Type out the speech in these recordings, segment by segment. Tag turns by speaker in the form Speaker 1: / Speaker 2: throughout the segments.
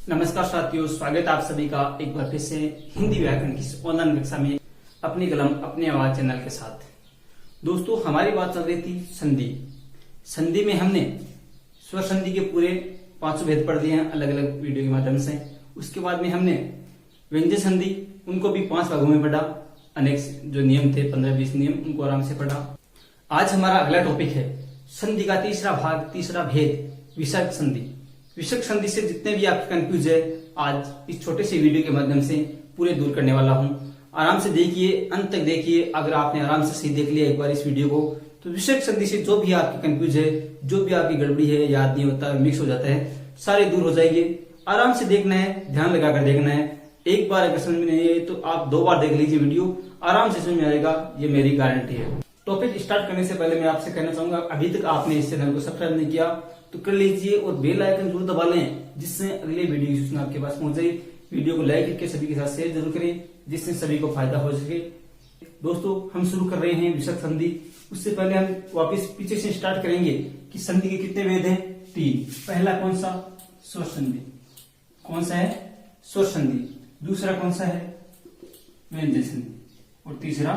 Speaker 1: नमस्कार साथियों, स्वागत आप सभी का एक बार फिर से हिंदी व्याकरण की ऑनलाइन कक्षा में अपनी कलम अपनी आवाज चैनल के साथ। दोस्तों, हमारी बात चल रही थी संधि। संधि में हमने स्वर संधि के पूरे 5 भेद पढ़ लिए हैं अलग अलग वीडियो के माध्यम से। उसके बाद में हमने व्यंजन संधि, उनको भी 5 भागों में पढ़ा। अनेक जो नियम थे 15-20 नियम, उनको आराम से पढ़ा। आज हमारा अगला टॉपिक है संधि का तीसरा भाग, तीसरा भेद, विसर्ग संधि। विसर्ग संधि से जितने भी आपके कंफ्यूज है, आज इस छोटे से वीडियो के माध्यम से पूरे दूर करने वाला हूं। आराम से देखिए, अंत तक देखिए। अगर आपने आराम से सही देख लिया एक बार इस वीडियो को, तो विसर्ग संधि से जो भी आपकी कंफ्यूज है, जो भी आपकी गड़बड़ी है, याद नहीं होता, मिक्स हो जाता है, सारे दूर हो जाएंगे। आराम से देखना है, ध्यान लगाकर देखना है। एक बार अगर समझ में नहीं है तो आप 2 बार देख लीजिए वीडियो, आराम से समझ में आएगा, ये मेरी गारंटी है। टॉपिक स्टार्ट करने से पहले मैं आपसे कहना चाहूंगा, अभी तक आपने इस चैनल को सब्सक्राइब नहीं किया तो कर लीजिए और बेल आइकन जरूर दबा लें, जिससे अगले वीडियो की सूचना आपके पास पहुंच जाए। वीडियो को लाइक करके सभी के साथ शेयर जरूर करें, जिससे सभी को फायदा हो सके। दोस्तों, हम शुरू कर रहे हैं विसर्ग संधि। उससे पहले हम वापस पीछे से स्टार्ट करेंगे कि संधि के कितने भेद हैं? 3। पहला कौन सा? स्वर संधि। कौन सा है? स्वर संधि। दूसरा कौन सा है? व्यंजन संधि। और तीसरा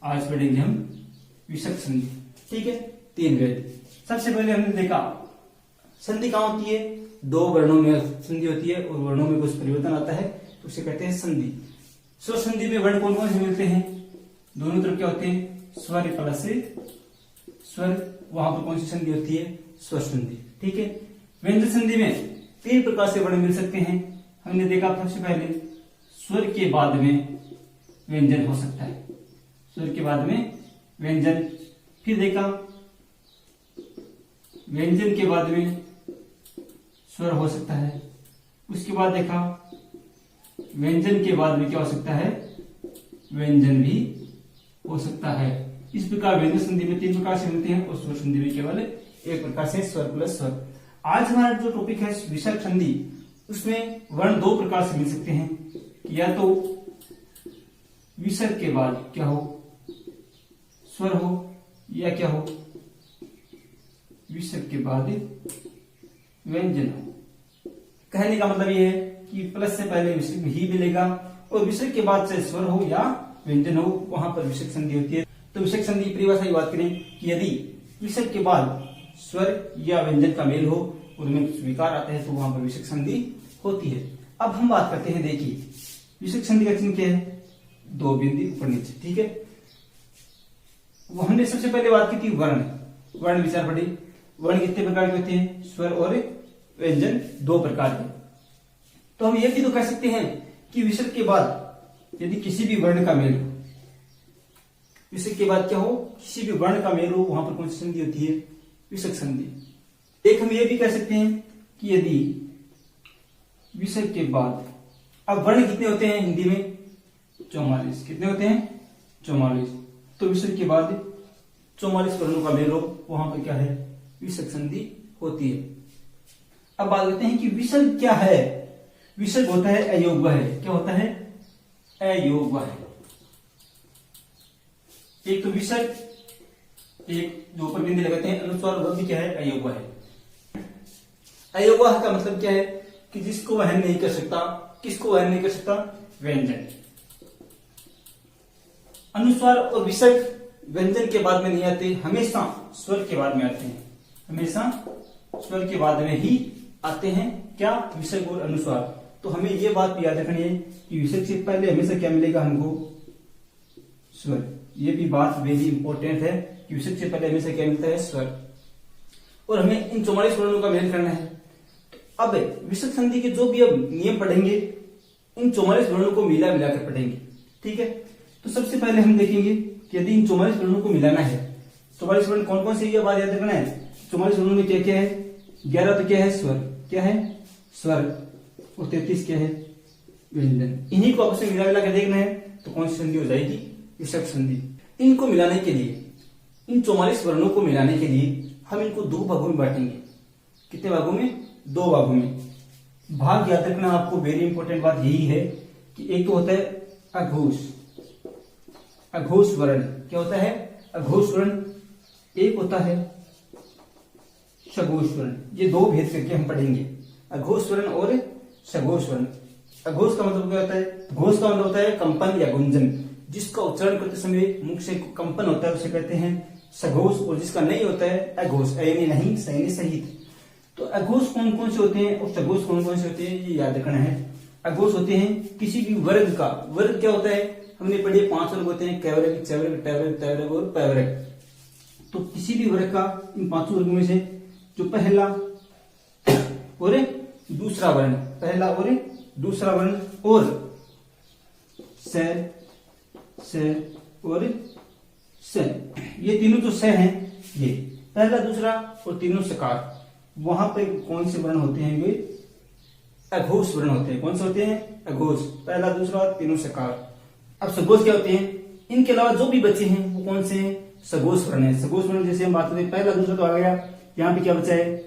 Speaker 1: आज पढ़ेंगे हम विसर्ग संधि। ठीक है, 3 भेद। सबसे पहले हमने देखा संधि कहां होती है? 2 वर्णों में संधि होती है और वर्णों में कुछ परिवर्तन आता है, तो उसे कहते हैं संधि। स्वर संधि में वर्ण कौन कौन से मिलते हैं? दोनों तरफ क्या होते हैं? स्वर प्लस स्वर। वहां पर कौन सी संधि होती है? स्वर संधि। ठीक है। व्यंजन संधि में 3 प्रकार से वर्ण मिल सकते हैं। हमने देखा सबसे पहले स्वर के बाद में व्यंजन हो सकता है, स्वर के बाद में व्यंजन। फिर देखा व्यंजन के बाद में स्वर हो सकता है। उसके बाद देखा व्यंजन के बाद में क्या हो सकता है? व्यंजन भी हो सकता है। इस प्रकार व्यंजन संधि में 3 प्रकार से मिलते हैं और स्वर संधि में केवल 1 प्रकार से, स्वर प्लस स्वर। आज हमारा जो टॉपिक है विसर्ग संधि, उसमें वर्ण 2 प्रकार से मिल सकते हैं। या तो विसर्ग के बाद क्या हो? स्वर हो, या क्या हो? विसर्ग के बाद व्यंजन हो। कहने का मतलब यह है कि प्लस से पहले विसर्ग ही मिलेगा और विसर्ग के बाद से स्वर हो या व्यंजन हो, वहां पर विसर्ग संधि होती है। तो विसर्ग संधि की परिभाषा की बात करें कि यदि विसर्ग के बाद स्वर या व्यंजन का मेल हो और उनमें कुछ विकार आता है, तो वहां पर विसर्ग संधि होती है। अब हम बात करते हैं, देखिए विसर्ग संधि का चिन्ह क्या है? 2 बिंदु ऊपर नीचे। ठीक है। वो हमने सबसे पहले बात की थी वर्ण। वर्ण विचार पढ़ी। वर्ण कितने प्रकार के होते हैं? स्वर और व्यंजन 2 प्रकार के। तो हम ये भी तो कह सकते हैं कि विसर्ग के बाद यदि किसी भी वर्ण का मेल हो, विसर्ग के बाद क्या हो? किसी भी वर्ण का मेल हो, वहां पर कौन सी संधि होती है? विसर्ग संधि। एक हम ये भी कह सकते हैं कि यदि विसर्ग के बाद, अब वर्ण कितने होते हैं हिंदी में? 44। कितने होते हैं? 44। तो विसर्ग के बाद 44 वर्णों का मेल हो, वहां पर क्या है? विसर्ग संधि होती है। अब बात करते हैं कि विसर्ग क्या है? विसर्ग होता है अयोग्य है। क्या होता है? अयोग्य है। एक तो विसर्ग, एक जो ऊपर बिंदु लगाते हैं अनुस्वार, वह भी क्या है? अयोग्य है। अयोग्य का मतलब क्या है? कि जिसको वहन नहीं कर सकता। किसको वहन नहीं कर सकता? व्यंजन। अनुस्वार और विसर्ग व्यंजन के बाद में नहीं आते, हमेशा स्वर के बाद में आते हैं। हमेशा स्वर के बाद में ही आते हैं। क्या? विसर्ग और अनुस्वार। तो हमें यह बात भी याद रखनी है कि विसर्ग से पहले हमेशा क्या मिलेगा हमको? स्वर। यह भी बात वेरी इंपॉर्टेंट है कि विसर्ग से पहले हमेशा क्या मिलता है? स्वर। और हमें इन 44 वर्णों का मेल करना है। तो अब विसर्ग संधि के जो भी अब नियम पढ़ेंगे, इन 44 वर्णों को मिला मिलाकर पढ़ेंगे। ठीक है। तो सबसे पहले हम देखेंगे कि यदि इन 44 वर्णों को मिलाना है, 44 वर्ण कौन कौन से, ये बात याद रखना है। 44 वर्णों में क्या क्या है? 11 तो क्या है? स्वर। क्या है? स्वर। और 33 क्या है? व्यंजन। इन्हीं को आपस में मिला मिला कर देखना है, तो कौन सी संधि हो जाएगी? विसर्ग संधि। इनको मिलाने के लिए, इन 44 वर्णों को मिलाने के लिए हम इनको 2 भागों में बांटेंगे। कितने भागों में? 2 भागों में। भाग याद रखना आपको, वेरी इंपॉर्टेंट बात यही है कि एक तो होता है अघोष। अघोष वर्ण। क्या होता है? अघोष वर्ण। एक होता है सघोष वर्ण। ये 2 भेद करके हम पढ़ेंगे। अघोष वर्ण और सघोष वर्ण। अघोष का मतलब क्या होता है? घोष का मतलब होता है कंपन या गुंजन, जिसका उच्चारण करते समय मुख से कंपन होता है उसे कहते हैं सघोष, और जिसका नहीं होता है अघोष, यानी नहीं सही सहित। तो अघोष कौन कौन से होते हैं और सघोष कौन कौन से होते हैं, ये याद रखना है। अघोष होते हैं किसी भी वर्ग का, वर्ग क्या होता है हमने पढ़े 5 वर्ग होते हैं, कैवर्ग, चवर्ग, टवर्ग, तवर्ग और पैवर्ग। तो किसी भी वर्ग का इन 5 वर्गों में से जो पहला और दूसरा वर्ण, पहला और दूसरा वर्ण और स और स, ये तीनों जो स हैं, ये पहला दूसरा और तीनों सकार, वहां पे कौन से वर्ण होते हैं? वे अघोष वर्ण होते हैं। कौन से होते हैं? अघोष, पहला दूसरा तीनों सकार। अब सघोष क्या होते हैं? इनके अलावा जो भी बचे हैं वो कौन से हैं? सघोष वर्ण है। सघोष वर्ण जैसे हम बात करते हैं, पहला दूसरा तो आ गया, यहाँ पे क्या बचा है?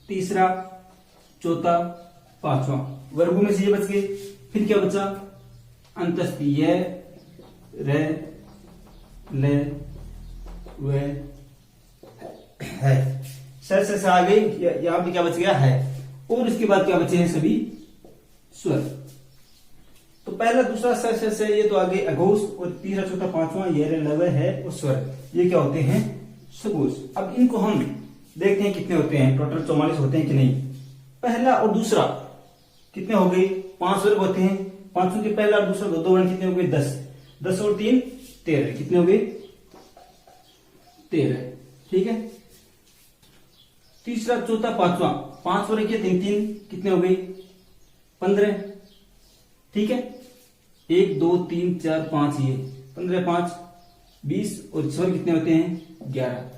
Speaker 1: तीसरा, चौथा, पांचवा, वर्गों में से ये बच गए। फिर क्या बचा? अंतस्थ, य, र, ल, व, है, स आ गई, यहाँ पे क्या बच गया? है। और इसके बाद क्या बचे हैं? सभी स्वर। तो पहला दूसरा स ये तो आगे अघोष, और तीसरा चौथा पांचवा ये रे लव है और स्वर, ये क्या होते हैं? सघोष। अब इनको हम देखते हैं कितने होते हैं, टोटल 44 होते हैं कि नहीं। पहला और दूसरा कितने हो गए? 5 वर्ग होते हैं, पांचों के पहला और दूसरा दो वर्ण कितने हो गए? 10, 10 और 3 13, कितने हो गए? 13, ठीक है। तीसरा चौथा पांचवा, 5 वर्ग के 3 3, कितने हो गए? 15, ठीक है। 1 2 3 4 5, ये 15 5 20, और स्वर कितने होते हैं? 11।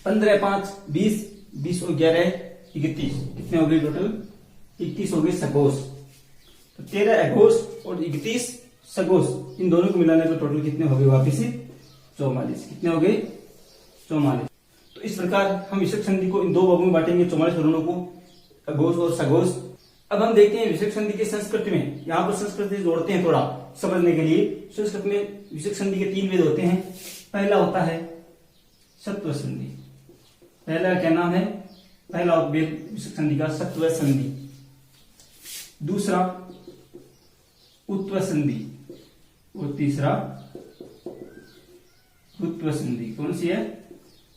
Speaker 1: 15 5 20, 20 और 11 31, कितने हो गए टोटल? 31 हो गए सघोष। तो 13 अघोष और 31 सघोष, इन दोनों को मिलाने तो टोटल कितने हो गए? वापिस 44, कितने हो गए? 44। तो इस प्रकार हम विसर्ग संधि को इन 2 भागों में बांटेंगे, 44 वर्णों को, अघोष और सघोष। अब हम देखते हैं विसर्ग संधि के संस्कृत में, यहाँ पर संस्कृत जोड़ते हैं थोड़ा समझने के लिए। संस्कृत में विसर्ग संधि के 3 वेद होते हैं। पहला होता है सत्व संधि। पहला क्या नाम है? पहला वेद विसर्ग संधि का सत्व संधि। दूसरा उत्व संधि, और तीसरा ऋत्व संधि। कौन सी है?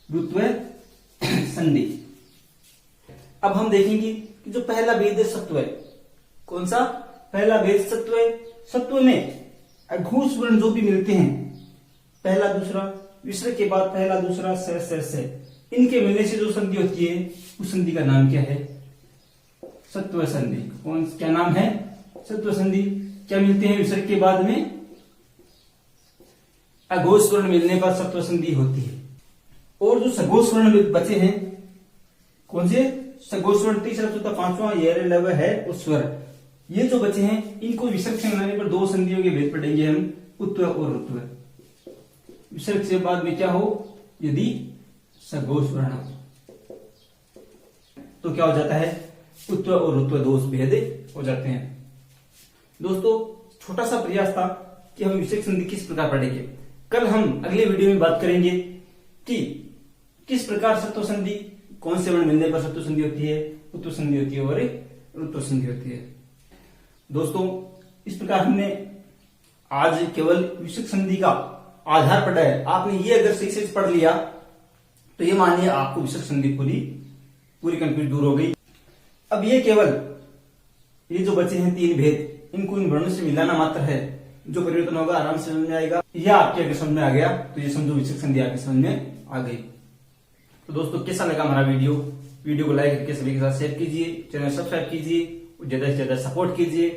Speaker 1: ऋत्व संधि। अब हम देखेंगे कि जो पहला भेद है सत्व, कौन सा? पहला भेद सत्व। सत्व में अघोष वर्ण जो भी मिलते हैं, पहला दूसरा, विसर्ग के बाद पहला दूसरा स, इनके मिलने से जो संधि होती है उस संधि का नाम क्या है? सत्व संधि। कौन, क्या नाम है? सत्व संधि। क्या मिलते हैं विसर्ग के बाद में? अघोष वर्ण मिलने पर सत्व संधि होती है। और जो सघोष वर्ण बचे हैं, कौन से? सघोष वर्ण तीसरा चौथा पांचवा ये रे लव है और स्वर, ये जो बचे हैं इनको विसर्ग से मिलाने पर 2 संधियों के भेद पढ़ेंगे हम, उत्व और ऋत्व। विसर्ग से बाद में क्या हो? यदि सघोष वर्ण तो क्या हो जाता है? उत्व और ऋत्व 2 भेद हो जाते हैं। दोस्तों, छोटा सा प्रयास था कि हम विसर्ग संधि किस प्रकार पढ़ेंगे। कल हम अगले वीडियो में बात करेंगे कि किस प्रकार सत्व संधि, कौन से वर्ण मिलने पर सत्व संधि होती है, उत्व संधि होती है और ऋत्व संधि होती है। दोस्तों, इस प्रकार हमने आज केवल विसर्ग संधि का आधार पढ़ा है। आपने ये अगर सही से पढ़ लिया तो ये मानिए आपको विसर्ग संधि पूरी कंफ्यूज दूर हो गई। अब ये केवल ये जो बचे हैं 3 भेद, इनको इन वर्णों से मिलाना मात्र है। जो परिवर्तन होगा आराम से समझ में आएगा, या आपके अगर समझ में आ गया तो ये समझो विसर्ग संधि आपके समझ में आ गई। तो दोस्तों, कैसा लगा हमारा वीडियो को लाइक करके सभी के साथ शेयर कीजिए, चैनल सब्सक्राइब कीजिए, ज्यादा से ज्यादा सपोर्ट कीजिए।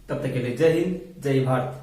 Speaker 1: तब तक के लिए जय हिंद, जय भारत।